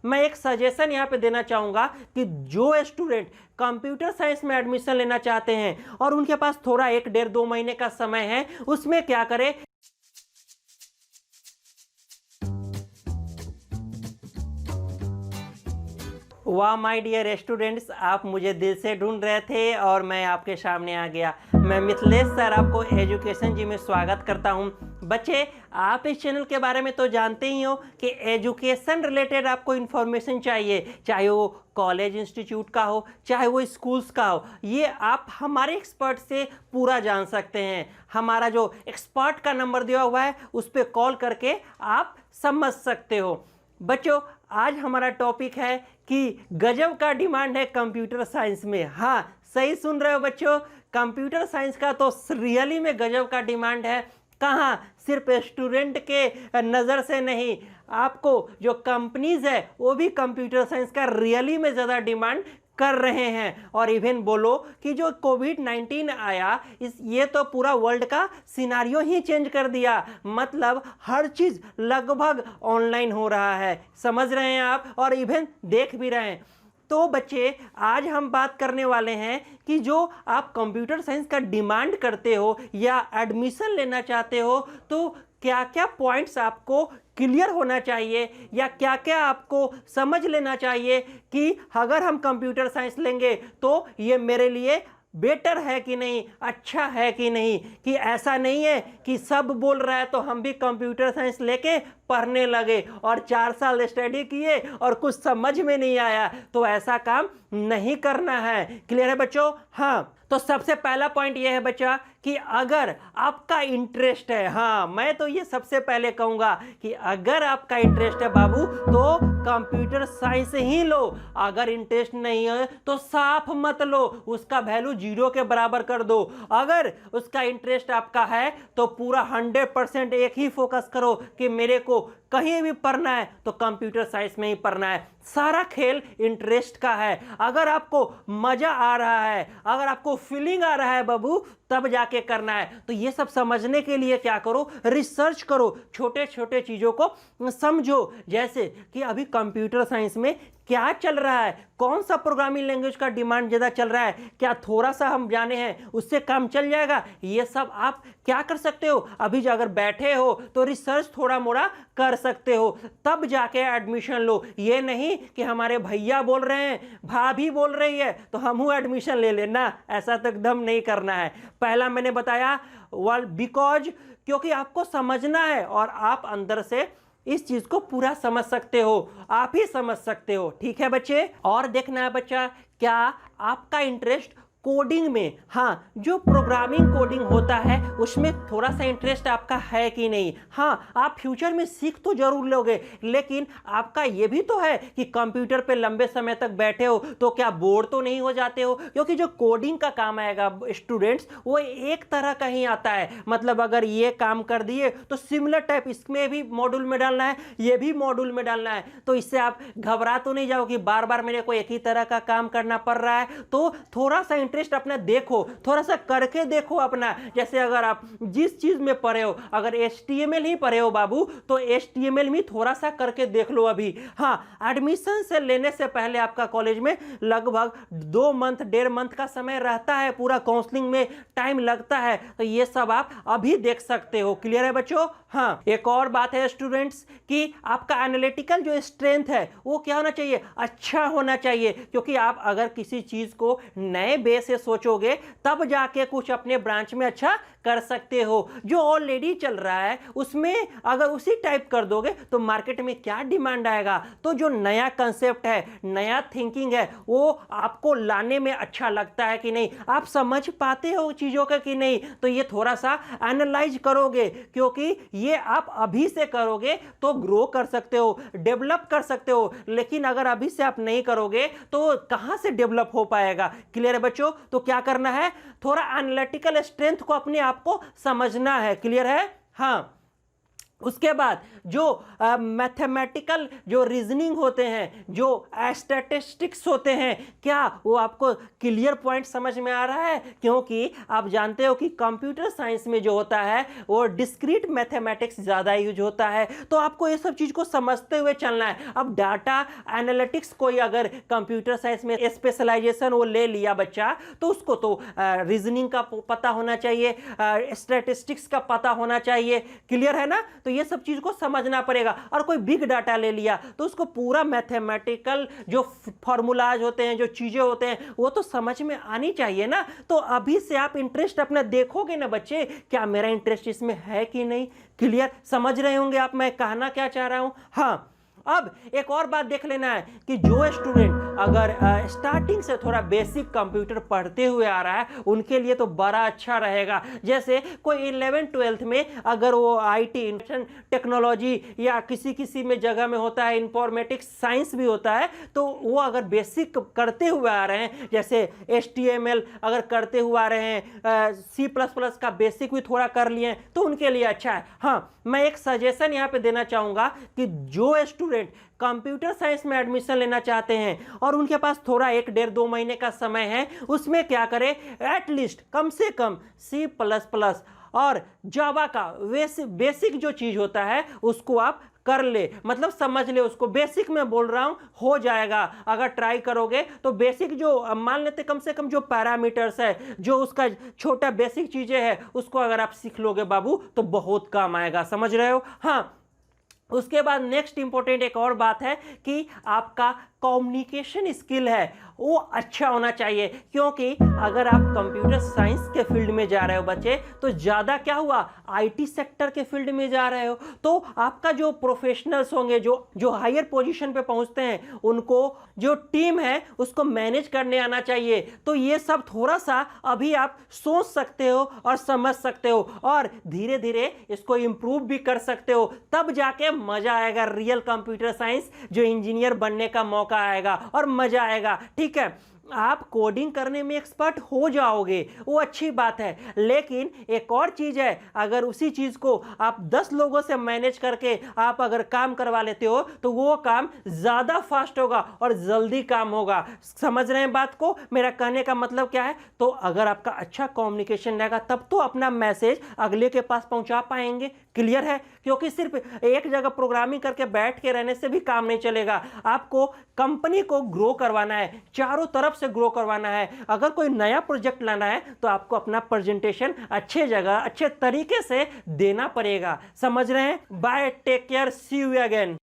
मैं एक सजेशन यहाँ पे देना चाहूँगा कि जो स्टूडेंट कंप्यूटर साइंस में एडमिशन लेना चाहते हैं और उनके पास थोड़ा 1 डेढ़ 2 महीने का समय है, उसमें क्या करें। वाह माय डियर स्टूडेंट्स, आप मुझे दिल से ढूंढ रहे थे और मैं आपके सामने आ गया। मैं मिथिलेश सर आपको एजुकेशन जी में स्वागत करता हूं। बच्चे, आप इस चैनल के बारे में तो जानते ही हो कि एजुकेशन रिलेटेड आपको इन्फॉर्मेशन चाहिए, चाहे वो कॉलेज इंस्टीट्यूट का हो, चाहे वो स्कूल्स का हो, ये आप हमारे एक्सपर्ट से पूरा जान सकते हैं। हमारा जो एक्सपर्ट का नंबर दिया हुआ है उस पर कॉल करके आप समझ सकते हो। बच्चों, आज हमारा टॉपिक है कि गजब का डिमांड है कंप्यूटर साइंस में। हाँ, सही सुन रहे हो बच्चों, कंप्यूटर साइंस का तो रियली में गजब का डिमांड है। कहाँ, सिर्फ स्टूडेंट के नज़र से नहीं, आपको जो कंपनीज है वो भी कंप्यूटर साइंस का रियली में ज़्यादा डिमांड कर रहे हैं। और इवन बोलो कि जो कोविड-19 आया, ये तो पूरा वर्ल्ड का सिनारियो ही चेंज कर दिया। मतलब हर चीज़ लगभग ऑनलाइन हो रहा है, समझ रहे हैं आप, और इवन देख भी रहे हैं। तो बच्चे, आज हम बात करने वाले हैं कि जो आप कंप्यूटर साइंस का डिमांड करते हो या एडमिशन लेना चाहते हो, तो क्या क्या पॉइंट्स आपको क्लियर होना चाहिए या क्या क्या आपको समझ लेना चाहिए कि अगर हम कंप्यूटर साइंस लेंगे तो ये मेरे लिए बेटर है कि नहीं, अच्छा है कि नहीं। कि ऐसा नहीं है कि सब बोल रहा है तो हम भी कंप्यूटर साइंस लेके पढ़ने लगे और 4 साल स्टडी किए और कुछ समझ में नहीं आया, तो ऐसा काम नहीं करना है। क्लियर है बच्चों? हाँ, तो सबसे पहला पॉइंट यह है बच्चा कि अगर आपका इंटरेस्ट है, हाँ मैं तो ये सबसे पहले कहूँगा कि अगर आपका इंटरेस्ट है बाबू तो कंप्यूटर साइंस ही लो। अगर इंटरेस्ट नहीं है तो साफ मत लो, उसका वैल्यू 0 के बराबर कर दो। अगर उसका इंटरेस्ट आपका है तो पूरा 100% एक ही फोकस करो कि मेरे को कहीं भी पढ़ना है तो कंप्यूटर साइंस में ही पढ़ना है। सारा खेल इंटरेस्ट का है। अगर आपको मजा आ रहा है, अगर आपको फीलिंग आ रहा है बाबू, तब जाके करना है। तो ये सब समझने के लिए क्या करो, रिसर्च करो, छोटे छोटे चीजों को समझो। जैसे कि अभी कंप्यूटर साइंस में क्या चल रहा है, कौन सा प्रोग्रामिंग लैंग्वेज का डिमांड ज़्यादा चल रहा है, क्या थोड़ा सा हम जाने हैं उससे काम चल जाएगा। ये सब आप क्या कर सकते हो, अभी अगर बैठे हो तो रिसर्च थोड़ा मोड़ा कर सकते हो, तब जाके एडमिशन लो। ये नहीं कि हमारे भैया बोल रहे हैं, भाभी बोल रही है तो हम एडमिशन ले लेना, ऐसा तो एकदम नहीं करना है। पहला मैंने बताया बिकॉज, क्योंकि आपको समझना है और आप अंदर से इस चीज को पूरा समझ सकते हो, आप ही समझ सकते हो। ठीक है बच्चे? और देखना है बच्चा, क्या आपका इंटरेस्ट कोडिंग में, हाँ जो प्रोग्रामिंग कोडिंग होता है उसमें थोड़ा सा इंटरेस्ट आपका है कि नहीं। हाँ, आप फ्यूचर में सीख तो जरूर लोगे, लेकिन आपका ये भी तो है कि कंप्यूटर पे लंबे समय तक बैठे हो तो क्या बोर तो नहीं हो जाते हो। क्योंकि जो कोडिंग का काम आएगा स्टूडेंट्स, वो एक तरह का ही आता है। मतलब अगर ये काम कर दिए तो सिमिलर टाइप इसमें भी मॉड्यूल में डालना है, ये भी मॉड्यूल में डालना है। तो इससे आप घबरा तो नहीं जाओ कि बार बार मेरे को एक ही तरह का काम करना पड़ रहा है। तो थोड़ा सा इंटरेस्ट अपना देखो, थोड़ा सा करके देखो अपना। जैसे अगर आप जिस चीज में पढ़े हो, अगर HTML ही पढ़े हो बाबू, तो HTML में थोड़ा सा करके देख लो अभी। हाँ, एडमिशन से लेने से पहले आपका कॉलेज में लगभग 2 मंथ 1.5 मंथ का समय रहता है, पूरा काउंसलिंग में टाइम लगता है, तो ये सब आप अभी देख सकते हो। क्लियर है बच्चों? हाँ, एक और बात है स्टूडेंट्स कि आपका एनालिटिकल जो स्ट्रेंथ है वो क्या होना चाहिए, अच्छा होना चाहिए। क्योंकि आप अगर किसी चीज को नए बेस से सोचोगे तब जाके कुछ अपने ब्रांच में अच्छा कर सकते हो। जो ऑलरेडी चल रहा है उसमें अगर उसी टाइप कर दोगे तो मार्केट में क्या डिमांड आएगा। तो जो नया कंसेप्ट है, नया थिंकिंग है, वो आपको लाने में अच्छा लगता है कि नहीं, आप समझ पाते हो चीजों का कि नहीं, तो ये थोड़ा सा एनालाइज करोगे। क्योंकि ये आप अभी से करोगे तो ग्रो कर सकते हो, डेवलप कर सकते हो, लेकिन अगर अभी से आप नहीं करोगे तो कहां से डेवलप हो पाएगा। क्लियर है बच्चों? तो क्या करना है, थोड़ा एनालिटिकल स्ट्रेंथ को अपने आप को समझना है। क्लियर है? हाँ, उसके बाद जो मैथमेटिकल जो रीजनिंग होते हैं, जो स्टैटिस्टिक्स होते हैं, क्या वो आपको क्लियर पॉइंट समझ में आ रहा है? क्योंकि आप जानते हो कि कंप्यूटर साइंस में जो होता है वो डिस्क्रीट मैथमेटिक्स ज़्यादा यूज होता है, तो आपको ये सब चीज़ को समझते हुए चलना है। अब डाटा एनालिटिक्स कोई अगर कंप्यूटर साइंस में स्पेशलाइजेशन वो ले लिया बच्चा, तो उसको तो रीजनिंग का पता होना चाहिए, स्टैटिस्टिक्स का पता होना चाहिए। क्लियर है ना? तो ये सब चीज को समझना पड़ेगा। और कोई बिग डाटा ले लिया तो उसको पूरा मैथमेटिकल जो फॉर्मूलाज होते हैं, जो चीजें होते हैं, वो तो समझ में आनी चाहिए ना। तो अभी से आप इंटरेस्ट अपना देखोगे ना बच्चे, क्या मेरा इंटरेस्ट इसमें है कि नहीं। क्लियर समझ रहे होंगे आप मैं कहना क्या चाह रहा हूं। हाँ, अब एक और बात देख लेना है कि जो स्टूडेंट अगर स्टार्टिंग से थोड़ा बेसिक कंप्यूटर पढ़ते हुए आ रहा है, उनके लिए तो बड़ा अच्छा रहेगा। जैसे कोई 11th-12th में अगर वो आईटी टेक्नोलॉजी या किसी में जगह में होता है, इंफॉर्मेटिक्स साइंस भी होता है, तो वो अगर बेसिक करते हुए आ रहे हैं, जैसे HTML अगर करते हुए आ रहे हैं, C++ का बेसिक भी थोड़ा कर लिए, तो उनके लिए अच्छा है। हाँ, मैं एक सजेशन यहाँ पे देना चाहूँगा कि जो स्टूडेंट कंप्यूटर साइंस में एडमिशन लेना चाहते हैं और उनके पास थोड़ा 1-1.5-2 महीने का समय है, उसमें क्या करें, एटलीस्ट कम से कम C++ और जावा का बेसिक जो चीज़ होता है उसको आप कर ले, मतलब समझ ले उसको। बेसिक में बोल रहा हूं, हो जाएगा अगर ट्राई करोगे तो। बेसिक जो मान लेते कम से कम जो पैरामीटर्स है, जो उसका छोटा बेसिक चीजें हैं, उसको अगर आप सीख लोगे बाबू तो बहुत काम आएगा। समझ रहे हो? हाँ, उसके बाद नेक्स्ट इंपॉर्टेंट एक और बात है कि आपका कम्युनिकेशन स्किल है वो अच्छा होना चाहिए। क्योंकि अगर आप कंप्यूटर साइंस के फील्ड में जा रहे हो बच्चे, तो ज़्यादा क्या हुआ, आईटी सेक्टर के फील्ड में जा रहे हो, तो आपका जो प्रोफेशनल्स होंगे, जो हायर पोजीशन पे पहुंचते हैं, उनको जो टीम है उसको मैनेज करने आना चाहिए। तो ये सब थोड़ा सा अभी आप सोच सकते हो और समझ सकते हो, और धीरे धीरे इसको इम्प्रूव भी कर सकते हो। तब जाके मजा आएगा, रियल कंप्यूटर साइंस जो इंजीनियर बनने का मौका आएगा और मजा आएगा। ठीक है, आप कोडिंग करने में एक्सपर्ट हो जाओगे, वो अच्छी बात है, लेकिन एक और चीज है, अगर उसी चीज को आप 10 लोगों से मैनेज करके आप अगर काम करवा लेते हो तो वो काम ज्यादा फास्ट होगा और जल्दी काम होगा। समझ रहे हैं बात को? मेरा कहने का मतलब क्या है? तो अगर आपका अच्छा कम्युनिकेशन रहेगा तब तो अपना मैसेज अगले के पास पहुंचा पाएंगे। क्लियर है? क्योंकि सिर्फ एक जगह प्रोग्रामिंग करके बैठ के रहने से भी काम नहीं चलेगा। आपको कंपनी को ग्रो करवाना है, चारों तरफ से ग्रो करवाना है। अगर कोई नया प्रोजेक्ट लाना है तो आपको अपना प्रेजेंटेशन अच्छे जगह अच्छे तरीके से देना पड़ेगा। समझ रहे हैं? Bye, take care, see you again.